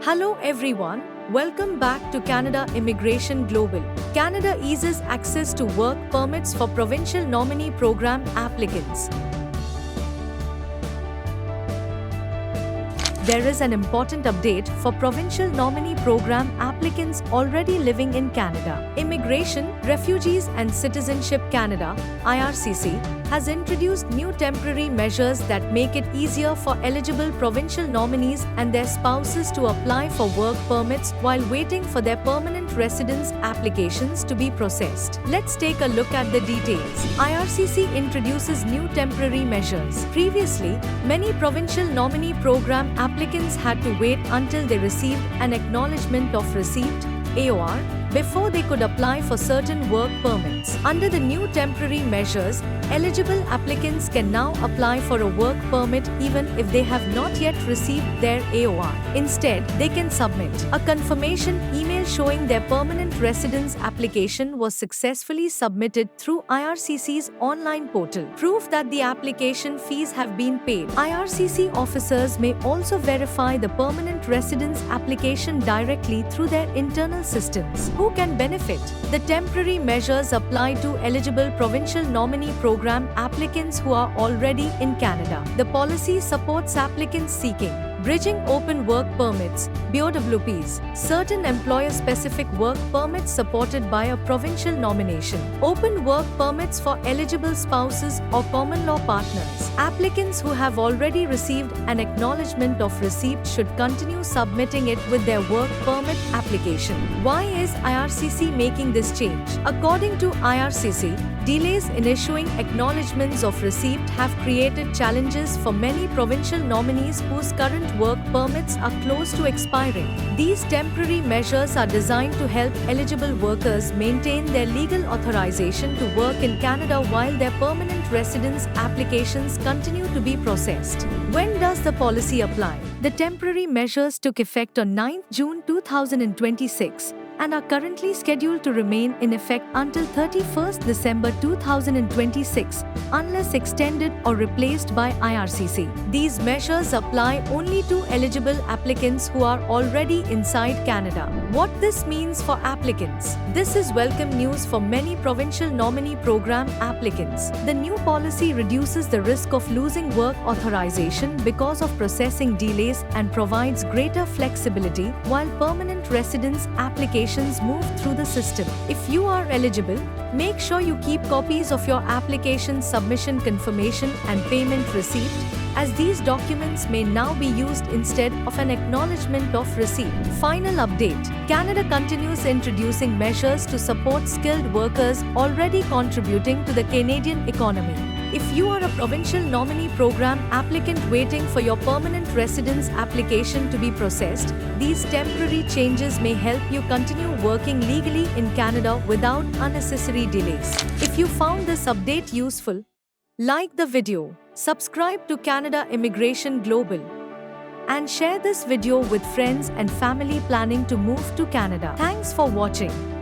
Hello everyone, welcome back to Canada Immigration Global. Canada eases access to work permits for provincial nominee program applicants. There is an important update for provincial nominee program applicants already living in Canada. Immigration, Refugees and Citizenship Canada (IRCC) has introduced new temporary measures that make it easier for eligible provincial nominees and their spouses to apply for work permits while waiting for their permanent residence applications to be processed. Let's take a look at the details. IRCC introduces new temporary measures. Previously, many provincial nominee program applicants had to wait until they received an acknowledgement of receipt (AOR) before they could apply for certain work permits. Under the new temporary measures, eligible applicants can now apply for a work permit even if they have not yet received their AOR. Instead, they can submit a confirmation email showing their permanent residence application was successfully submitted through IRCC's online portal. Proof that the application fees have been paid. IRCC officers may also verify the permanent residence application directly through their internal systems. Who can benefit? The temporary measures apply to eligible provincial nominee program applicants who are already in Canada. The policy supports applicants seeking Bridging Open Work Permits (BOWPs), certain employer-specific work permits supported by a provincial nomination, open work permits for eligible spouses or common law partners. Applicants who have already received an acknowledgement of receipt should continue submitting it with their work permit application. Why is IRCC making this change? According to IRCC, delays in issuing acknowledgements of receipt have created challenges for many provincial nominees whose current work permits are close to expiring. These temporary measures are designed to help eligible workers maintain their legal authorization to work in Canada while their permanent residence applications continue to be processed. When does the policy apply? The temporary measures took effect on 9 June 2026 and are currently scheduled to remain in effect until 31st December 2026 unless extended or replaced by IRCC. These measures apply only to eligible applicants who are already inside Canada. What this means for applicants? This is welcome news for many provincial nominee program applicants. The new policy reduces the risk of losing work authorization because of processing delays and provides greater flexibility while permanent residence applications move through the system. If you are eligible, make sure you keep copies of your application submission confirmation and payment receipt, as these documents may now be used instead of an acknowledgement of receipt. Final update: Canada continues introducing measures to support skilled workers already contributing to the Canadian economy. If you are a provincial nominee program applicant waiting for your permanent residence application to be processed, these temporary changes may help you continue working legally in Canada without unnecessary delays. If you found this update useful, like the video, subscribe to Canada Immigration Global, and share this video with friends and family planning to move to Canada. Thanks for watching.